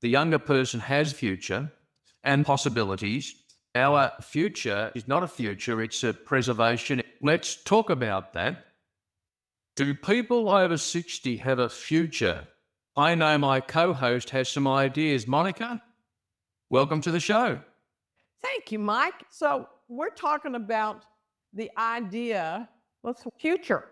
The younger person has future and possibilities. Our future is not a future, it's a preservation. Let's talk about that. Do people over 60 have a future? I know my co-host has some ideas. Monica, welcome to the show. Thank you, Mike. So we're talking about the idea, what's the future?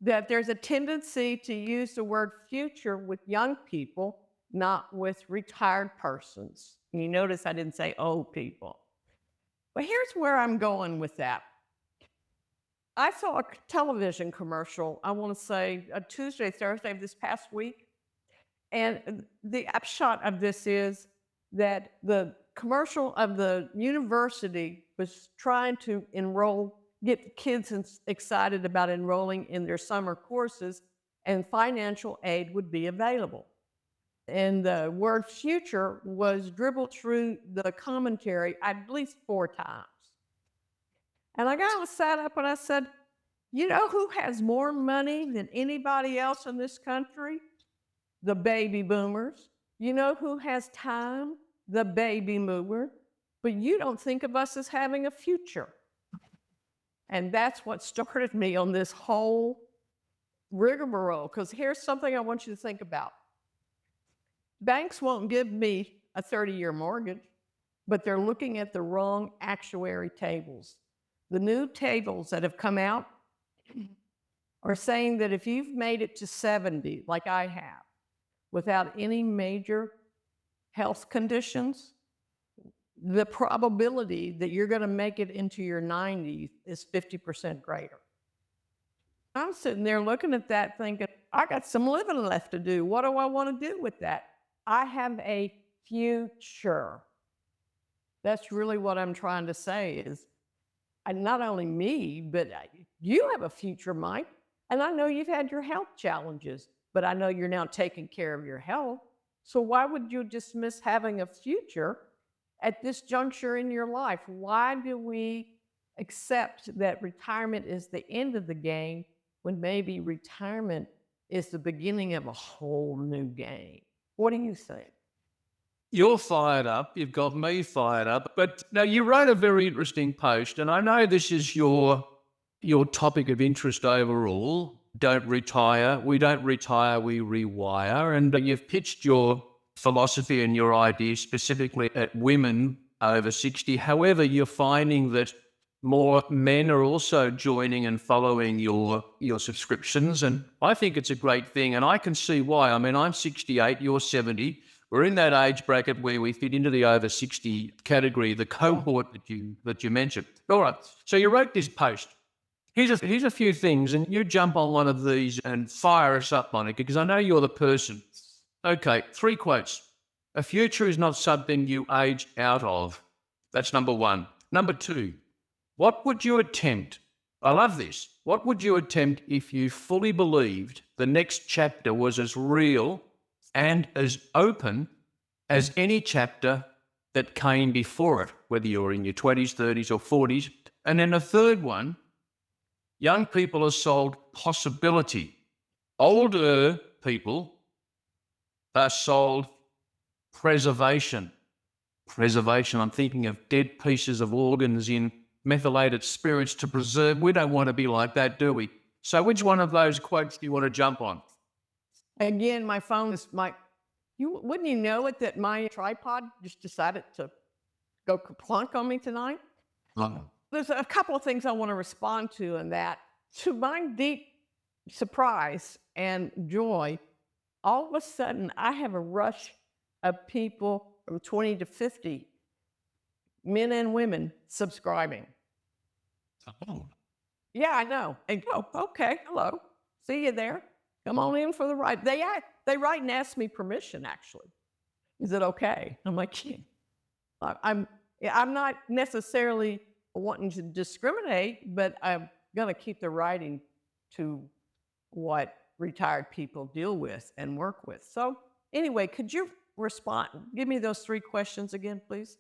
That there's a tendency to use the word future with young people, not with retired persons. And you notice I didn't say old people. But here's where I'm going with that. I saw a television commercial, I want to say a Tuesday, Thursday of this past week. And the upshot of this is that the commercial of the university was trying to get kids excited about enrolling in their summer courses, and financial aid would be available. And the word future was dribbled through the commentary at least 4 times. And I got sat up and I said, you know who has more money than anybody else in this country? The baby boomers. You know who has time? The baby boomer. But you don't think of us as having a future. And that's what started me on this whole rigmarole. Because here's something I want you to think about. Banks won't give me a 30-year mortgage, but they're looking at the wrong actuary tables. The new tables that have come out are saying that if you've made it to 70, like I have, without any major health conditions, the probability that you're going to make it into your 90s is 50% greater. I'm sitting there looking at that thinking, I got some living left to do. What do I want to do with that? I have a future. That's really what I'm trying to say is, not only me, but you have a future, Mike. And I know you've had your health challenges, but I know you're now taking care of your health. So why would you dismiss having a future at this juncture in your life? Why do we accept that retirement is the end of the game when maybe retirement is the beginning of a whole new game? What do you think? You're fired up. You've got me fired up. But now you wrote a very interesting post, and I know this is your topic of interest overall. Don't retire. We don't retire, we rewire. And you've pitched your philosophy and your ideas specifically at women over 60. However, you're finding that more men are also joining and following your subscriptions. And I think it's a great thing. And I can see why. I mean, I'm 68, you're 70. We're in that age bracket where we fit into the over 60 category, the cohort that you mentioned. All right. So you wrote this post. Here's a few things, and you jump on one of these and fire us up, Monica, because I know you're the person. Okay, 3 quotes. A future is not something you age out of. That's number 1. Number 2, what would you attempt? I love this. What would you attempt if you fully believed the next chapter was as real and as open as any chapter that came before it, whether you're in your 20s, 30s, or 40s? And then the third one, young people are sold possibility. Older people are sold preservation. Preservation, I'm thinking of dead pieces of organs in methylated spirits to preserve. We don't want to be like that, do we? So which one of those quotes do you want to jump on? Again, my phone is wouldn't you know it that my tripod just decided to go kerplunk on me tonight? There's a couple of things I want to respond to in that. To my deep surprise and joy, all of a sudden I have a rush of people from 20 to 50, men and women, subscribing. Oh. Yeah, I know. And go, okay, hello, see you there. Come on in for the ride. They write and ask me permission, actually. Is it okay? I'm like, yeah. I'm not necessarily wanting to discriminate, but I'm going to keep the writing to what retired people deal with and work with. So anyway, could you respond? Give me those 3 questions again, please.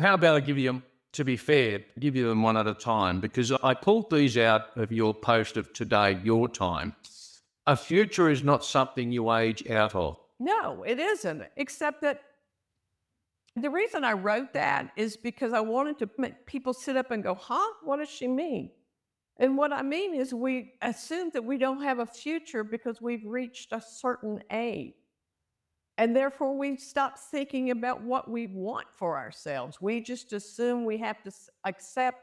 How about I give you them, to be fair, give you them one at a time, because I pulled these out of your post of today, your time. A future is not something you age out of. No, it isn't. Except that the reason I wrote that is because I wanted to make people sit up and go, huh? What does she mean? And what I mean is we assume that we don't have a future because we've reached a certain age. And therefore, we stop thinking about what we want for ourselves. We just assume we have to accept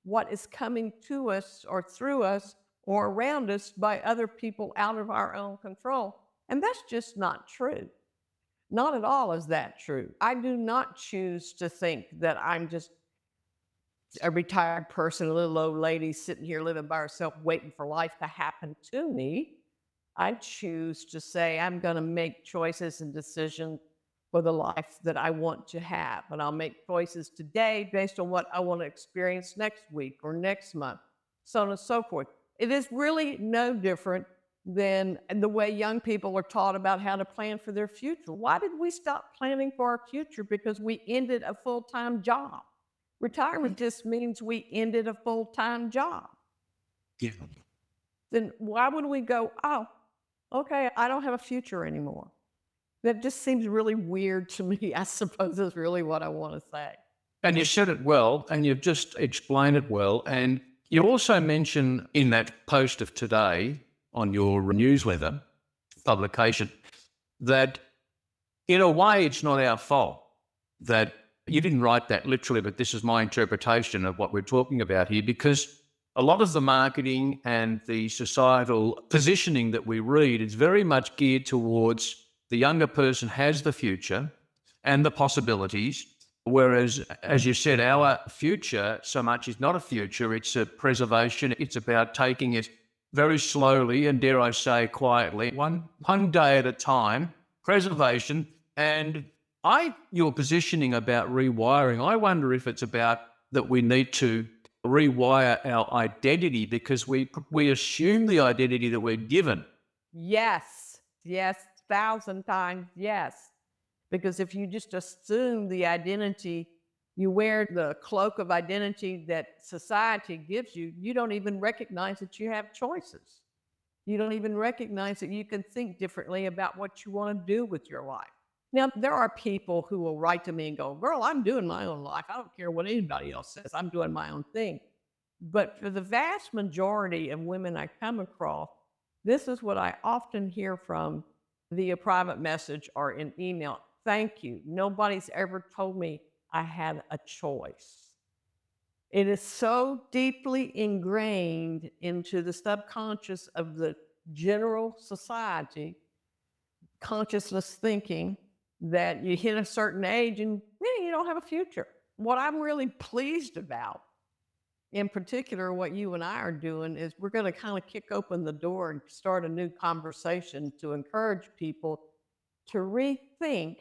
what is coming to us or through us or around us by other people out of our own control. And that's just not true. Not at all is that true. I do not choose to think that I'm just a retired person, a little old lady sitting here living by herself, waiting for life to happen to me. I choose to say, I'm going to make choices and decisions for the life that I want to have. And I'll make choices today based on what I want to experience next week or next month, so on and so forth. It is really no different than the way young people are taught about how to plan for their future. Why did we stop planning for our future? Because we ended a full-time job. Retirement just means we ended a full-time job. Yeah. Then why would we go, oh, okay, I don't have a future anymore? That just seems really weird to me, I suppose is really what I want to say. And you said it well, and you've just explained it well. And you also mention in that post of today on your newsletter publication that in a way it's not our fault that you didn't write that literally, but this is my interpretation of what we're talking about here, because a lot of the marketing and the societal positioning that we read is very much geared towards the younger person has the future and the possibilities. Whereas, as you said, our future so much is not a future, it's a preservation. It's about taking it very slowly and, dare I say, quietly, one day at a time, preservation. And your positioning about rewiring, I wonder if it's about that we need to rewire our identity because we assume the identity that we're given. Yes, 1,000 times yes. Because if you just assume the identity, you wear the cloak of identity that society gives you, you don't even recognize that you have choices. You don't even recognize that you can think differently about what you want to do with your life. Now, there are people who will write to me and go, girl, I'm doing my own life. I don't care what anybody else says. I'm doing my own thing. But for the vast majority of women I come across, this is what I often hear from via private message or in email. Thank you. Nobody's ever told me I had a choice. It is so deeply ingrained into the subconscious of the general society, consciousness thinking, that you hit a certain age and you don't have a future. What I'm really pleased about, in particular, what you and I are doing is we're going to kind of kick open the door and start a new conversation to encourage people to rethink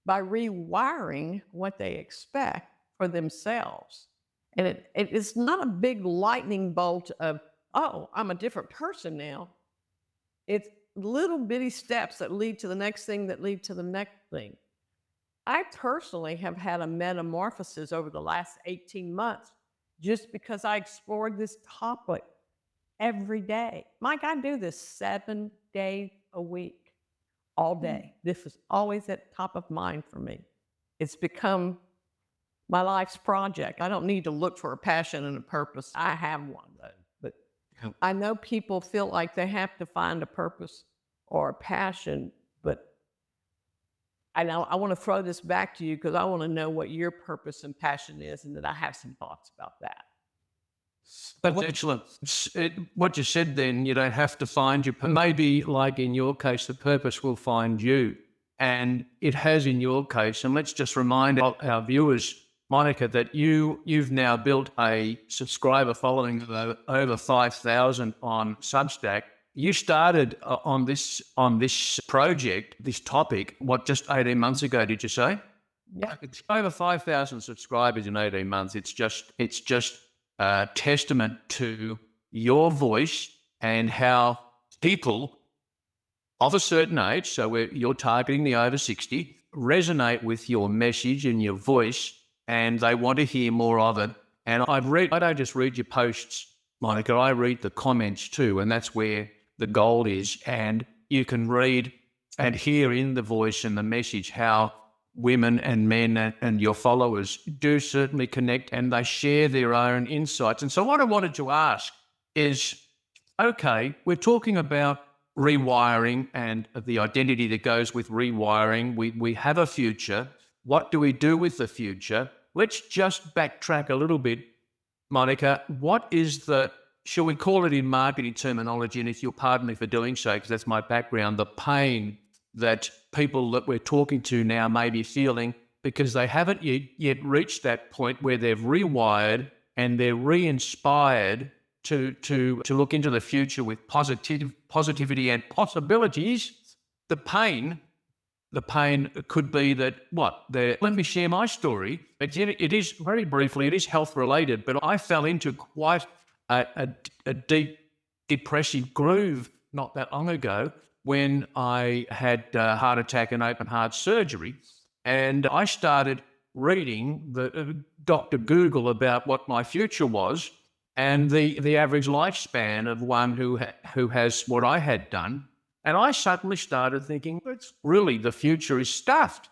by rewiring what they expect for themselves. And it is not a big lightning bolt of, oh, I'm a different person now. It's little bitty steps that lead to the next thing that lead to the next thing. I personally have had a metamorphosis over the last 18 months just because I explored this topic every day. Mike, I do this 7 days a week, all day. This is always at the top of mind for me. It's become my life's project. I don't need to look for a passion and a purpose. I have one, though. But I know people feel like they have to find a purpose or a passion, but I want to throw this back to you because I want to know what your purpose and passion is, and that I have some thoughts about that. That's excellent. What you said then, you don't have to find your, maybe like in your case, the purpose will find you. And it has in your case. And let's just remind our viewers, Monica, that you've now built a subscriber following of over 5,000 on Substack. You started on this project, this topic, just 18 months ago, did you say? Yeah. It's over 5,000 subscribers in 18 months. It's just a testament to your voice and how people of a certain age, so you're targeting the over 60, resonate with your message and your voice, and they want to hear more of it. And I don't just read your posts, Monica, I read the comments too, and that's where the gold is. And you can read and hear in the voice and the message how women and men and your followers do certainly connect, and they share their own insights. And so what I wanted to ask is, okay, we're talking about rewiring and the identity that goes with rewiring. We have a future. What do we do with the future? Let's just backtrack a little bit, Monica. What is shall we call it in marketing terminology, and if you'll pardon me for doing so, because that's my background, the pain that people that we're talking to now may be feeling because they haven't yet reached that point where they've rewired and they're re-inspired to look into the future with positivity and possibilities. The pain could be that let me share my story. It is, very briefly, it is health related, but I fell into quite a deep depressive groove not that long ago when I had a heart attack and open heart surgery. And I started reading Dr. Google about what my future was and the average lifespan of one who has what I had done. And I suddenly started thinking, it's really, the future is stuffed.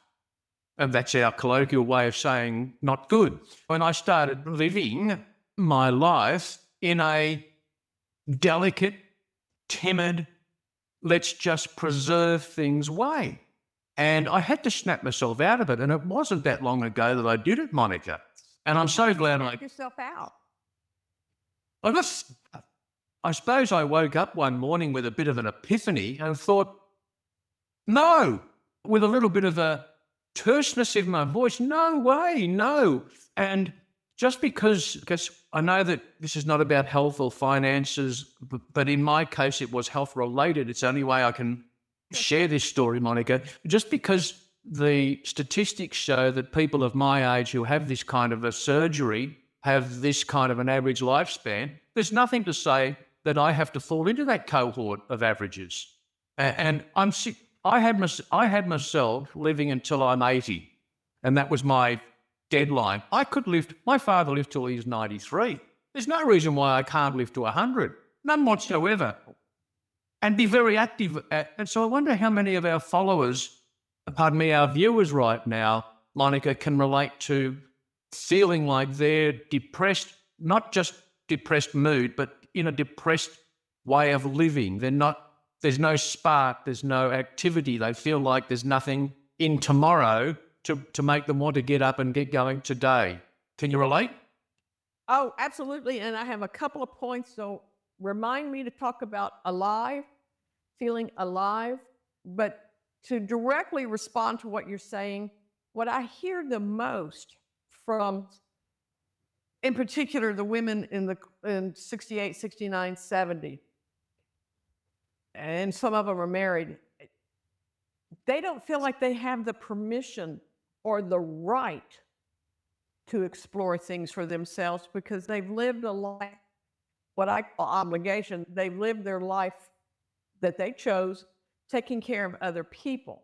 And that's our colloquial way of saying not good. When I started living my life in a delicate, timid, let's just preserve things way. And I had to snap myself out of it. And it wasn't that long ago that I did it, Monica. And I'm so glad Knock yourself out. I suppose I woke up one morning with a bit of an epiphany and thought, no, with a little bit of a terseness in my voice, no way, no. And just because I know that this is not about health or finances, but in my case, it was health related. It's the only way I can share this story, Monica. Just because the statistics show that people of my age who have this kind of a surgery have this kind of an average lifespan, there's nothing to say that I have to fall into that cohort of averages. And I'm sick. I had myself living until I'm 80, and that was my deadline. My father lived till he was 93. There's no reason why I can't live to 100, none whatsoever, and be very active. And so I wonder how many of our followers, our viewers right now, Monica, can relate to feeling like they're depressed, not just depressed mood, but in a depressed way of living. There's no spark, there's no activity. They feel like there's nothing in tomorrow to make them want to get up and get going today. Can you relate? Oh, absolutely. And I have a couple of points. So remind me to talk about alive, feeling alive. But to directly respond to what you're saying, what I hear the most from, in particular, the women in 68, 69, 70, and some of them are married, they don't feel like they have the permission or the right to explore things for themselves because they've lived a life, what I call obligation. They've lived their life that they chose, taking care of other people.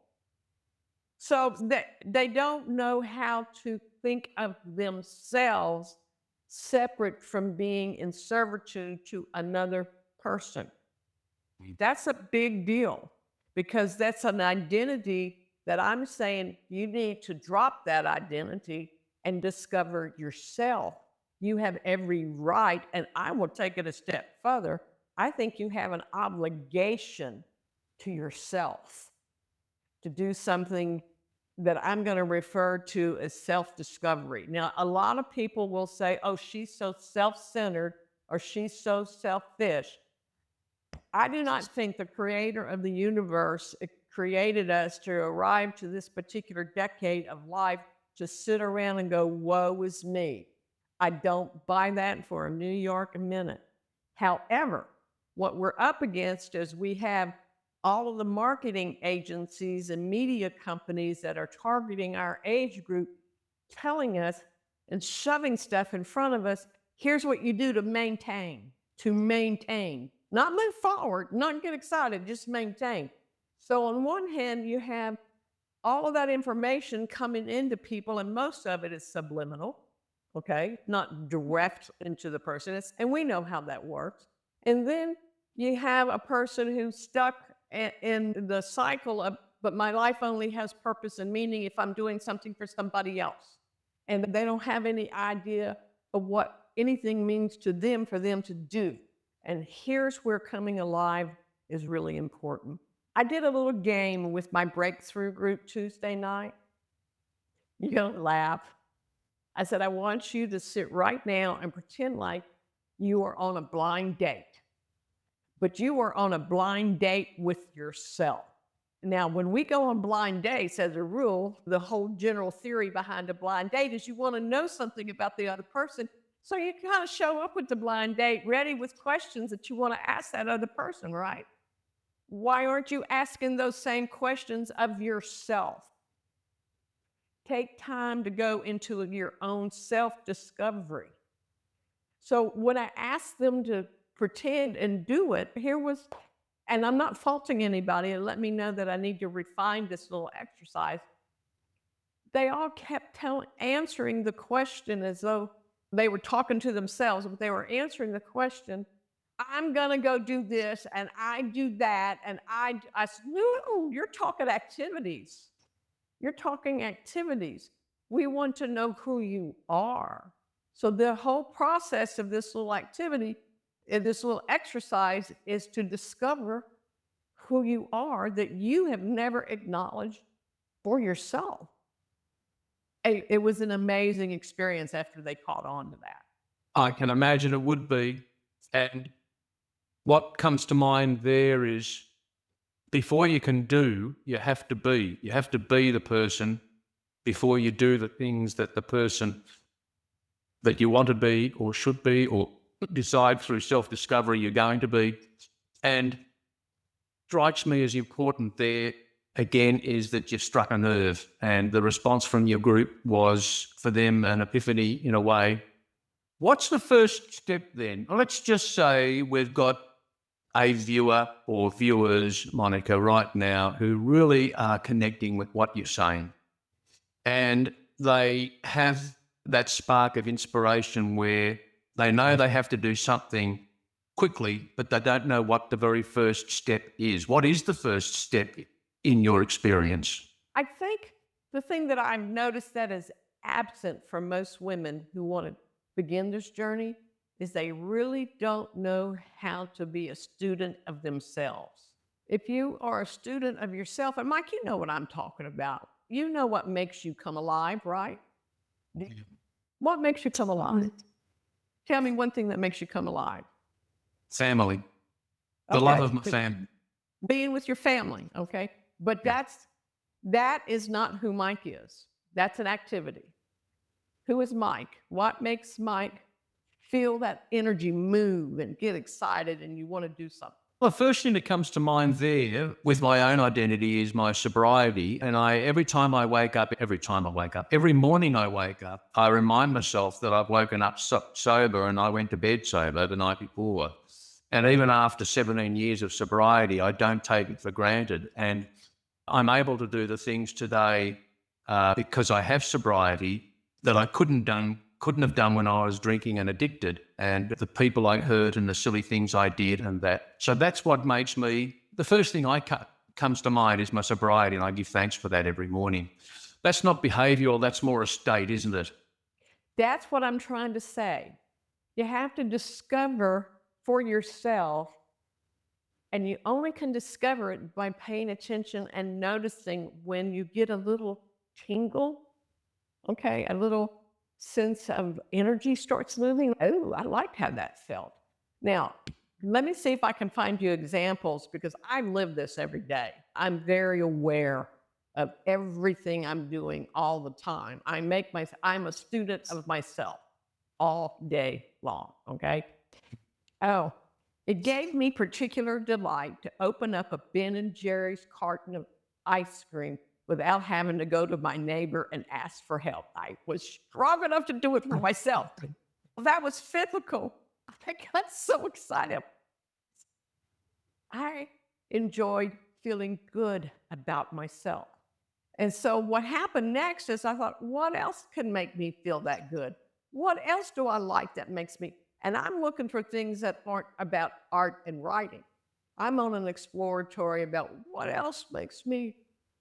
So they don't know how to think of themselves separate from being in servitude to another person. That's a big deal because that's an identity that I'm saying you need to drop that identity and discover yourself. You have every right, and I will take it a step further. I think you have an obligation to yourself to do something that I'm going to refer to as self-discovery. Now, a lot of people will say, oh, she's so self-centered or she's so selfish. I do not think the creator of the universe created us to arrive to this particular decade of life to sit around and go, woe is me. I don't buy that for a New York minute. However, what we're up against is we have all of the marketing agencies and media companies that are targeting our age group telling us and shoving stuff in front of us. Here's what you do to maintain, not move forward, not get excited, just maintain. So on one hand, you have all of that information coming into people, and most of it is subliminal, okay? Not direct into the person, and we know how that works. And then you have a person who's stuck in the cycle of but my life only has purpose and meaning if I'm doing something for somebody else. And they don't have any idea of what anything means to them for them to do. And here's where coming alive is really important. I did a little game with my breakthrough group Tuesday night. You're going to laugh. I said, I want you to sit right now and pretend like you are on a blind date. But you are on a blind date with yourself. Now, when we go on blind dates, as a rule, the whole general theory behind a blind date is you want to know something about the other person. So you kind of show up with the blind date ready with questions that you want to ask that other person, right? Why aren't you asking those same questions of yourself? Take time to go into your own self-discovery. So when I asked them to pretend and do it, and I'm not faulting anybody, and let me know that I need to refine this little exercise. They all kept answering the question as though they were talking to themselves, but they were answering the question, I'm going to go do this, and I do that, and I said, no, you're talking activities. You're talking activities. We want to know who you are. So the whole process of this little activity, this little exercise, is to discover who you are that you have never acknowledged for yourself. It was an amazing experience after they caught on to that. I can imagine it would be. And what comes to mind there is before you can do, you have to be. You have to be the person before you do the things that the person that you want to be or should be or decide through self-discovery you're going to be. And strikes me as important there, again, is that you struck a nerve. And the response from your group was, for them, an epiphany in a way. What's the first step then? Well, let's just say we've got a viewer or viewers, Monica, right now, who really are connecting with what you're saying. And they have that spark of inspiration where they know they have to do something quickly, but they don't know what the very first step is. What is the first step in your experience? I think the thing that I've noticed that is absent from most women who want to begin this journey is they really don't know how to be a student of themselves. If you are a student of yourself, and Mike, you know what I'm talking about. You know what makes you come alive, right? What makes you come alive? Tell me one thing that makes you come alive. Family. The love of my family. Being with your family, okay? But that is not who Mike is. That's an activity. Who is Mike? What makes Mike feel that energy move and get excited and you want to do something? Well, the first thing that comes to mind there with my own identity is my sobriety. And every morning I wake up, I remind myself that I've woken up sober and I went to bed sober the night before. And even after 17 years of sobriety, I don't take it for granted. And I'm able to do the things today because I have sobriety that I couldn't have done when I was drinking and addicted, and the people I hurt and the silly things I did and that. So that's what makes me, the first thing comes to mind is my sobriety, and I give thanks for that every morning. That's not behavioural, that's more a state, isn't it? That's what I'm trying to say. You have to discover for yourself, and you only can discover it by paying attention and noticing when you get a little tingle, okay, a little sense of energy starts moving. Oh, I liked how that felt. Now, let me see if I can find you examples because I live this every day. I'm very aware of everything I'm doing all the time. I'm a student of myself all day long, okay? Oh, it gave me particular delight to open up a Ben & Jerry's carton of ice cream without having to go to my neighbor and ask for help. I was strong enough to do it for myself. Well, that was physical. I got so excited. I enjoyed feeling good about myself. And so what happened next is I thought, what else can make me feel that good? What else do I like that makes me? And I'm looking for things that aren't about art and writing. I'm on an exploratory about what else makes me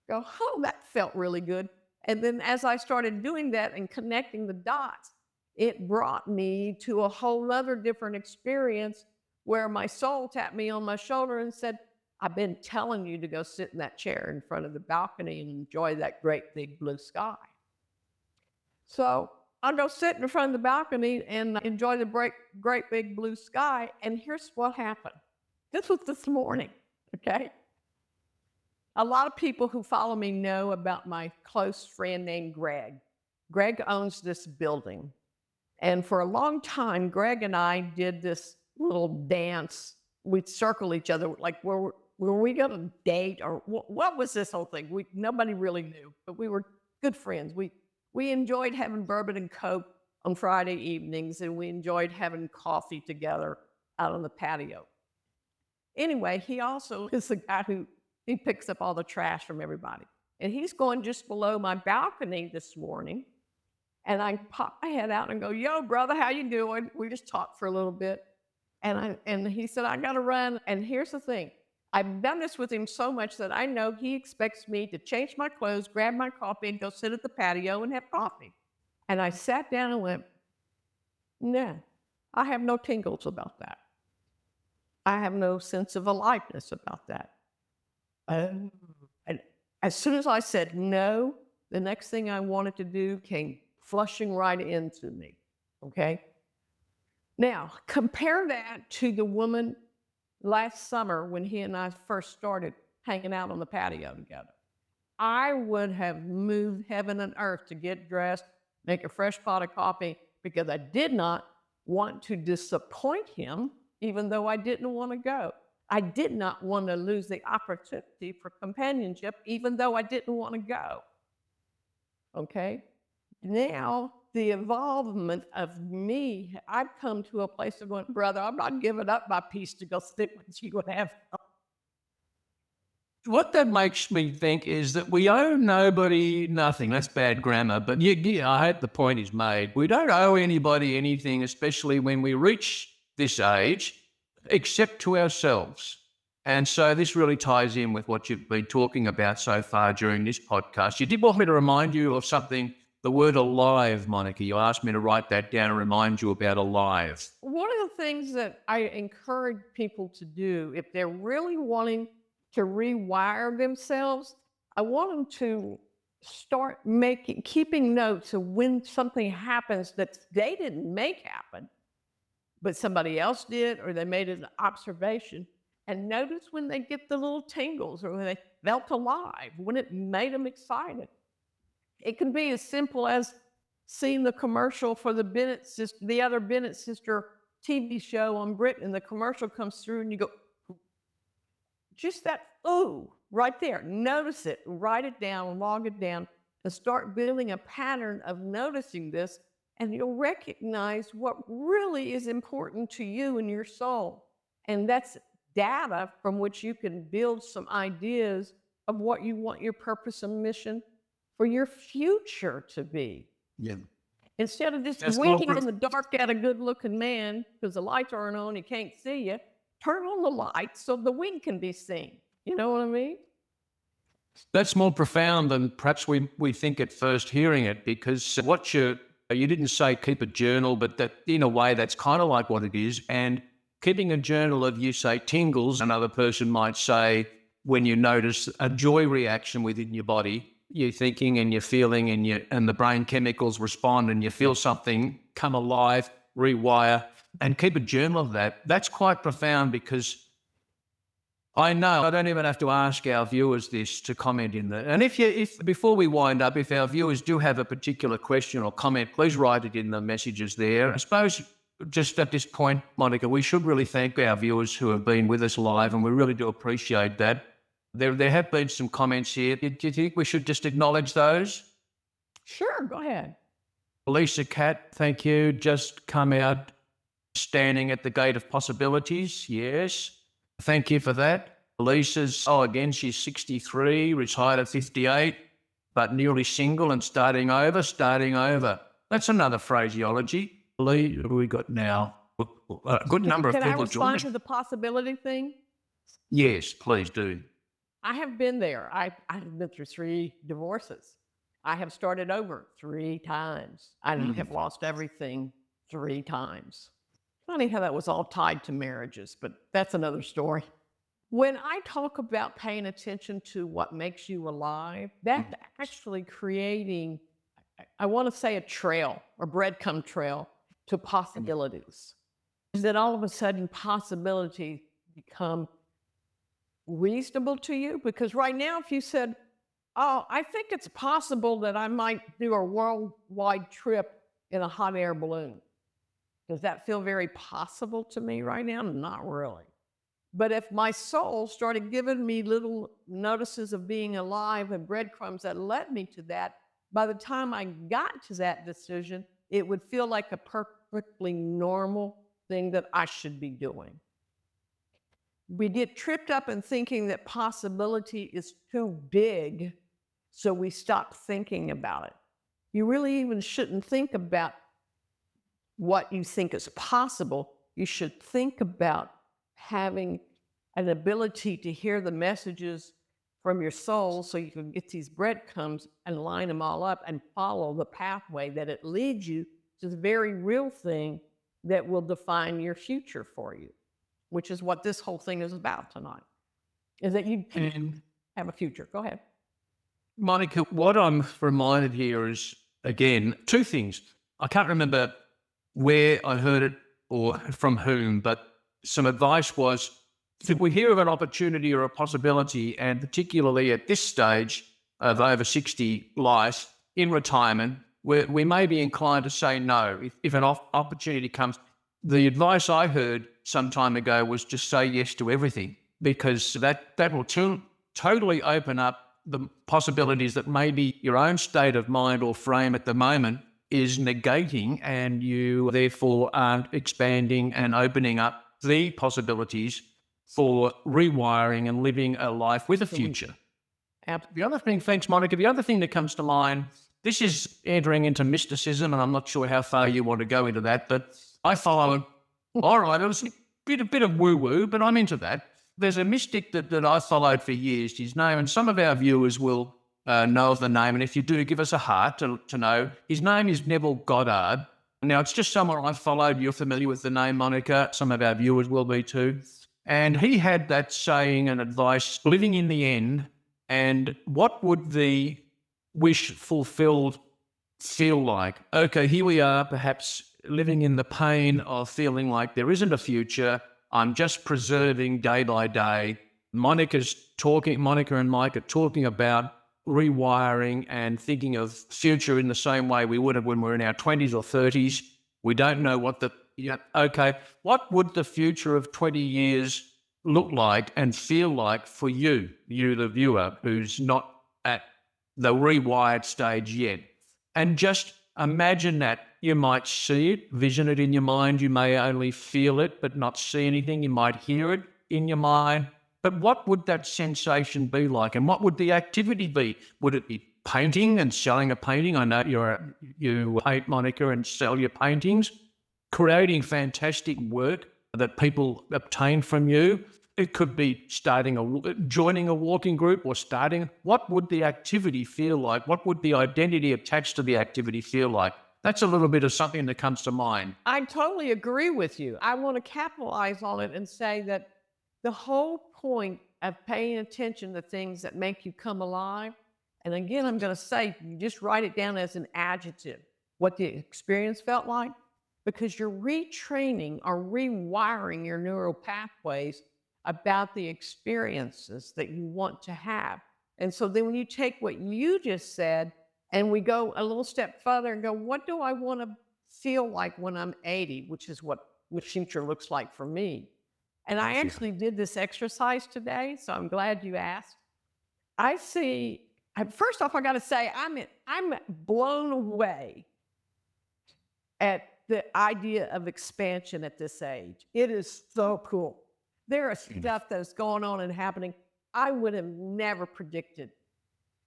go, oh, that felt really good. And then as I started doing that and connecting the dots, it brought me to a whole nother different experience where my soul tapped me on my shoulder and said, I've been telling you to go sit in that chair in front of the balcony and enjoy that great big blue sky. So I'll go sit in front of the balcony and enjoy the great big blue sky. And here's what happened. This was this morning, okay? A lot of people who follow me know about my close friend named Greg. Greg owns this building. And for a long time, Greg and I did this little dance. We'd circle each other, like, were we going to date? Or what was this whole thing? Nobody really knew, but we were good friends. We enjoyed having bourbon and Coke on Friday evenings, and we enjoyed having coffee together out on the patio. Anyway, he also is the guy who he picks up all the trash from everybody. And he's going just below my balcony this morning. And I pop my head out and go, yo, brother, how you doing? We just talked for a little bit. And he said, I got to run. And here's the thing. I've done this with him so much that I know he expects me to change my clothes, grab my coffee, and go sit at the patio and have coffee. And I sat down and went, no, I have no tingles about that. I have no sense of aliveness about that. And as soon as I said no, the next thing I wanted to do came flushing right into me, okay? Now, compare that to the woman last summer when he and I first started hanging out on the patio together. I would have moved heaven and earth to get dressed, make a fresh pot of coffee, because I did not want to disappoint him, even though I didn't want to go. I did not want to lose the opportunity for companionship, even though I didn't want to go. Okay? Now, the involvement of me, I've come to a place of going, brother, I'm not giving up my peace to go stick with you and have fun. What that makes me think is that we owe nobody nothing. That's bad grammar, but yeah, I hope the point is made. We don't owe anybody anything, especially when we reach this age, except to ourselves. And so this really ties in with what you've been talking about so far during this podcast. You did want me to remind you of something, the word alive, Monica. You asked me to write that down and remind you about alive. One of the things that I encourage people to do, if they're really wanting to rewire themselves, I want them to start keeping notes of when something happens that they didn't make happen, but somebody else did, or they made an observation. And notice when they get the little tingles, or when they felt alive, when it made them excited. It can be as simple as seeing the commercial for the other Bennett sister TV show on Britain, and the commercial comes through and you go, just that, ooh, right there. Notice it, write it down, log it down, and start building a pattern of noticing this, and you'll recognize what really is important to you and your soul. And that's data from which you can build some ideas of what you want your purpose and mission for your future to be. Yeah. Instead of just winking in the dark at a good-looking man because the lights aren't on, he can't see you, turn on the lights so the wing can be seen. You know what I mean? That's more profound than perhaps we think at first hearing it, because what you didn't say keep a journal, but that in a way that's kind of like what it is. And keeping a journal of, you say, tingles, another person might say when you notice a joy reaction within your body, you're thinking and you're feeling and the brain chemicals respond and you feel something come alive, rewire, and keep a journal of that. That's quite profound, because I know I don't even have to ask our viewers this to comment in that. And if before we wind up, if our viewers do have a particular question or comment, please write it in the messages there. I suppose just at this point, Monica, we should really thank our viewers who have been with us live, and we really do appreciate that. There have been some comments here. Do you think we should just acknowledge those? Sure, go ahead. Lisa Cat, thank you. Just come out standing at the gate of possibilities. Yes. Thank you for that. Lisa's, again, she's 63, retired at 58, but newly single and starting over. That's another phraseology. Lee, who have we got now? A good number of people Can I respond joining. to the possibility thing? Yes, please do. I have been there. I've been through 3 divorces. I have started over 3 times. And I have lost everything 3 times. Funny how that was all tied to marriages, but that's another story. When I talk about paying attention to what makes you alive, that's actually creating, I want to say, a trail or breadcrumb trail to possibilities. Is that all of a sudden possibilities become reasonable to you? Because right now, if you said, oh, I think it's possible that I might do a worldwide trip in a hot air balloon. Does that feel very possible to me right now? Not really. But if my soul started giving me little notices of being alive and breadcrumbs that led me to that, by the time I got to that decision, it would feel like a perfectly normal thing that I should be doing. We get tripped up in thinking that possibility is too big, so we stop thinking about it. You really even shouldn't think about what you think is possible. You should think about having an ability to hear the messages from your soul so you can get these breadcrumbs and line them all up and follow the pathway that it leads you to the very real thing that will define your future for you, which is what this whole thing is about tonight, is that you And have a future. Go ahead. Monica, what I'm reminded here is, again, 2 things. I can't remember where I heard it or from whom, but some advice was, if we hear of an opportunity or a possibility, and particularly at this stage of over 60 life in retirement, we may be inclined to say no. If an opportunity comes, the advice I heard some time ago was just say yes to everything, because that will totally open up the possibilities that maybe your own state of mind or frame at the moment is negating, and you therefore aren't expanding and opening up the possibilities for rewiring and living a life with a future. The other thing, thanks, Monica, the other thing that comes to mind, this is entering into mysticism, and I'm not sure how far you want to go into that, but I follow, all right, it was a bit of woo-woo, but I'm into that. There's a mystic that I followed for years, his name, and some of our viewers will know of the name, and if you do, give us a heart to know. His name is Neville Goddard. Now, it's just someone I followed. You're familiar with the name, Monica. Some of our viewers will be too. And he had that saying and advice, living in the end, and what would the wish fulfilled feel like? Okay, here we are, perhaps living in the pain of feeling like there isn't a future. I'm just preserving day by day. Monica and Mike are talking about rewiring and thinking of future in the same way we would have when we're in our 20s or 30s. We don't know what what would the future of 20 years look like and feel like for you, the viewer, who's not at the rewired stage yet? And just imagine that. You might see it, vision it in your mind. You may only feel it, but not see anything. You might hear it in your mind. But what would that sensation be like? And what would the activity be? Would it be painting and selling a painting? I know you paint, Monica, and sell your paintings. Creating fantastic work that people obtain from you. It could be joining a walking group or starting. What would the activity feel like? What would the identity attached to the activity feel like? That's a little bit of something that comes to mind. I totally agree with you. I want to capitalize on it and say that the whole point of paying attention to things that make you come alive, and again, I'm going to say, you just write it down as an adjective, what the experience felt like, because you're retraining or rewiring your neural pathways about the experiences that you want to have. And so then when you take what you just said and we go a little step further and go, what do I want to feel like when I'm 80, which is what the future looks like for me. And I actually did this exercise today, so I'm glad you asked. I see, first off, I got to say, I'm blown away at the idea of expansion at this age. It is so cool. There is stuff that's going on and happening I would have never predicted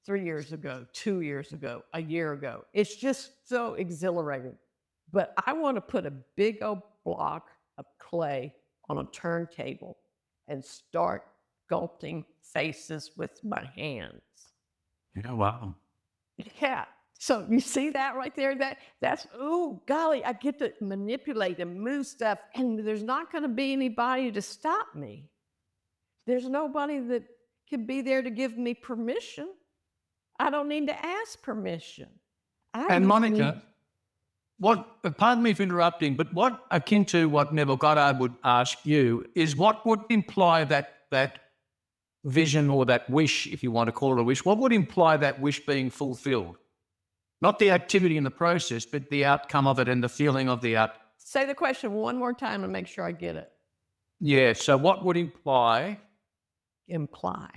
3 years ago, 2 years ago, a year ago. It's just so exhilarating. But I want to put a big old block of clay on a turntable and start sculpting faces with my hands. Yeah, wow. Yeah. So you see that right there? That's, oh golly, I get to manipulate and move stuff, and there's not going to be anybody to stop me. There's nobody that can be there to give me permission. I don't need to ask permission. I And just Monica, pardon me for interrupting, but what akin to what Neville Goddard would ask you is what would imply that vision or that wish, if you want to call it a wish, what would imply that wish being fulfilled? Not the activity in the process, but the outcome of it and the feeling of the outcome. say the question one more time and make sure I get it. Yeah, so what would imply, Imply.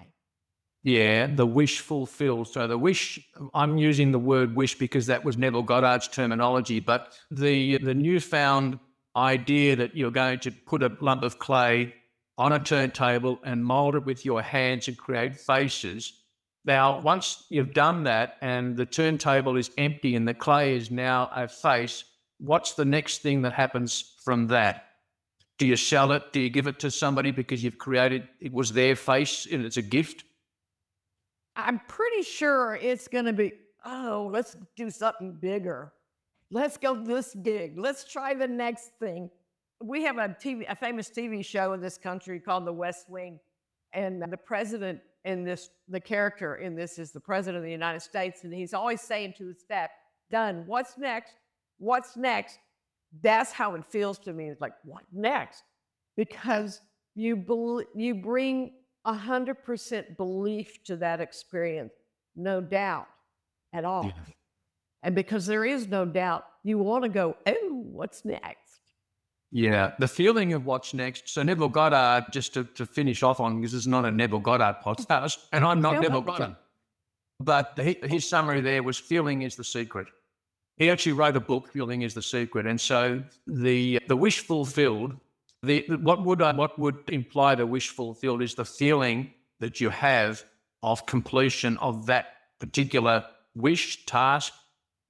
the wish fulfilled? So the wish, I'm using the word wish because that was Neville Goddard's terminology, but the newfound idea that you're going to put a lump of clay on a turntable and mold it with your hands and create faces. Now, once you've done that and the turntable is empty and the clay is now a face, what's the next thing that happens from that? Do you sell it? Do you give it to somebody because you've created, it was their face and it's a gift? I'm pretty sure it's going to be, oh, let's do something bigger. Let's go this big. Let's try the next thing. We have a famous TV show in this country called The West Wing, and the president in this, the character in this is the president of the United States, and he's always saying to the staff, "Done. What's next? What's next?" That's how it feels to me. It's like, what next? Because you bring 100% belief to that experience, no doubt at all. Yeah. And because there is no doubt, you want to go, oh, what's next? Yeah, the feeling of what's next. So Neville Goddard, just to finish off on, because this is not a Neville Goddard podcast, and I'm not Neville Goddard, but his summary there was feeling is the secret. He actually wrote a book, Feeling is the Secret. And so the wish fulfilled, what would imply the wish fulfilled is the feeling that you have of completion of that particular wish, task,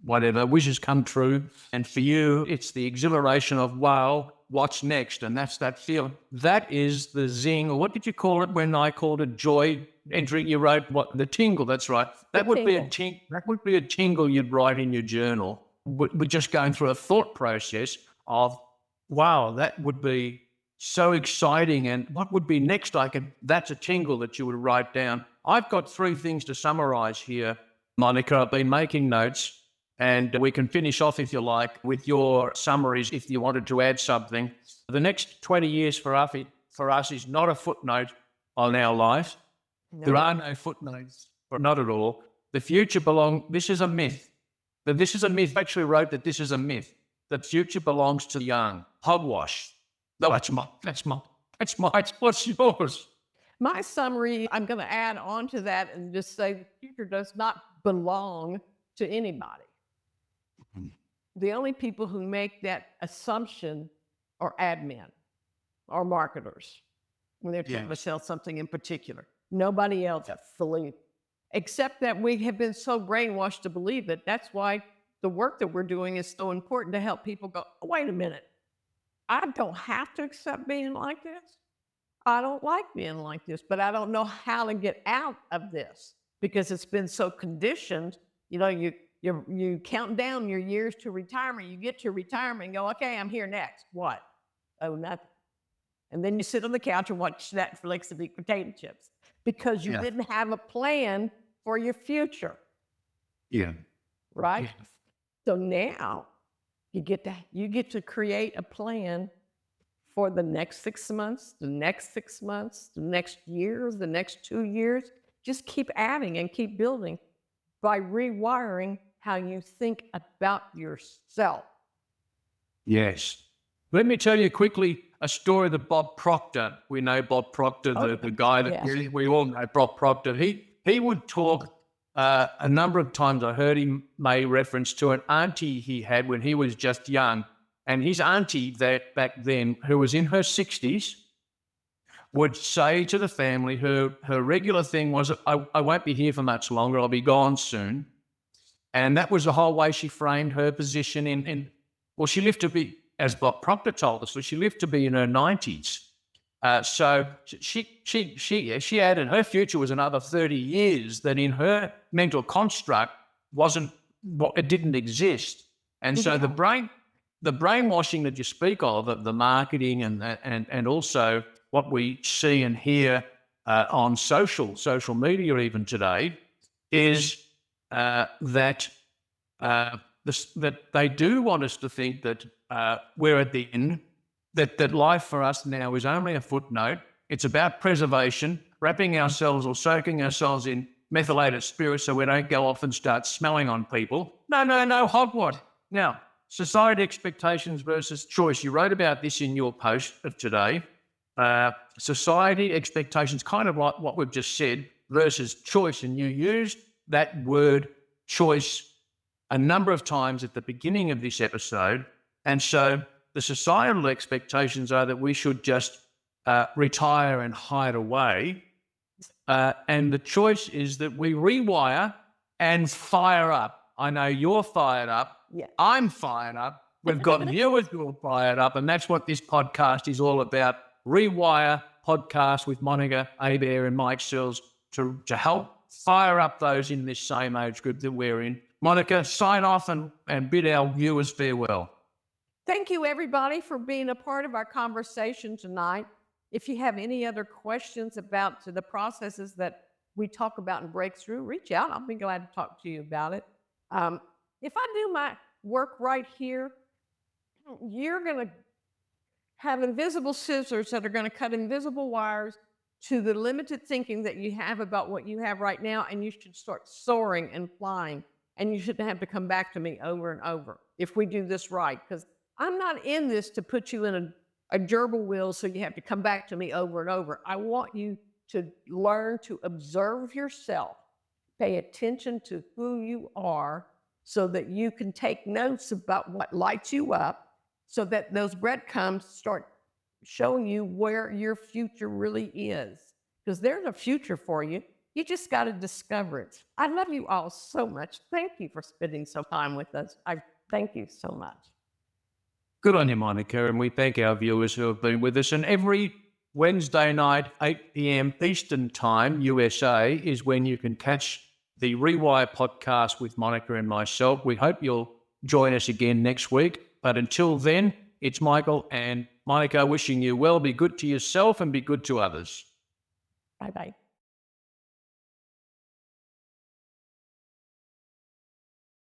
whatever, wishes come true. And for you, it's the exhilaration of, wow, what's next? And that's that feeling. That is the zing, or what did you call it when I called it joy entering? You wrote the tingle, that's right. That would be a tingle you'd write in your journal. We're just going through a thought process of, wow, that would be so exciting. And what would be next? That's a tingle that you would write down. I've got 3 things to summarize here, Monica. I've been making notes. And we can finish off, if you like, with your summaries if you wanted to add something. The next 20 years for us is not a footnote on our life. No. There are no footnotes, not at all. The future this is a myth. This is a myth. I actually wrote that this is a myth. The future belongs to the young. Hogwash. No, that's mine. What's yours? My summary, I'm going to add on to that and just say the future does not belong to anybody. The only people who make that assumption are admin or marketers when they're trying to sell something in particular. Nobody else fully, except that we have been so brainwashed to believe it. That's why the work that we're doing is so important, to help people go, oh, wait a minute, I don't have to accept being like this. I don't like being like this, but I don't know how to get out of this because it's been so conditioned. You know, you count down your years to retirement. You get to retirement and go, okay, I'm here next. What? Oh, nothing. And then you sit on the couch and watch Netflix and eat potato chips because you didn't have a plan for your future. Yeah. Right? Yeah. So now you get to create a plan for the next 6 months, the next 6 months, the next year, the next 2 years. Just keep adding and keep building by rewiring how you think about yourself. Yes. Let me tell you quickly a story that Bob Proctor, we know Bob Proctor, the guy that we all know, Bob Proctor. He would talk a number of times. I heard him make reference to an auntie he had when he was just young. And his auntie that back then, who was in her 60s, would say to the family, her regular thing was, I won't be here for much longer, I'll be gone soon. And that was the whole way she framed her position well, she lived to be, as Bob Proctor told us, she lived to be in her 90s. So she added her future was another 30 years that in her mental construct it didn't exist. And so the brainwashing that you speak of the marketing and also what we see and hear on social media even today is that they do want us to think that we're at the end, that life for us now is only a footnote. It's about preservation, wrapping ourselves or soaking ourselves in methylated spirits so we don't go off and start smelling on people. No, hogwash. Now, society expectations versus choice. You wrote about this in your post of today. Society expectations, kind of like what we've just said, versus choice. And you used that word choice a number of times at the beginning of this episode. And so the societal expectations are that we should just retire and hide away. And the choice is that we rewire and fire up. I know you're fired up. Yeah. I'm fired up. We've got viewers who are fired up. And that's what this podcast is all about. Rewire podcast with Monica Hebert and Mike Sills to help fire up those in this same age group that we're in. Monica, sign off and bid our viewers farewell. Thank you, everybody, for being a part of our conversation tonight. If you have any other questions about the processes that we talk about in Breakthrough, reach out. I'll be glad to talk to you about it. If I do my work right here, you're going to have invisible scissors that are going to cut invisible wires to the limited thinking that you have about what you have right now, and you should start soaring and flying. And you shouldn't have to come back to me over and over if we do this right, because I'm not in this to put you in a gerbil wheel so you have to come back to me over and over. I want you to learn to observe yourself, pay attention to who you are so that you can take notes about what lights you up so that those breadcrumbs start showing you where your future really is. Because there's a future for you. You just got to discover it. I love you all so much. Thank you for spending some time with us. I thank you so much. Good on you, Monica, and we thank our viewers who have been with us. And every Wednesday night, 8 p.m. Eastern Time, USA, is when you can catch the Rewire podcast with Monica and myself. We hope you'll join us again next week. But until then, it's Michael and Monica wishing you well. Be good to yourself and be good to others. Bye-bye.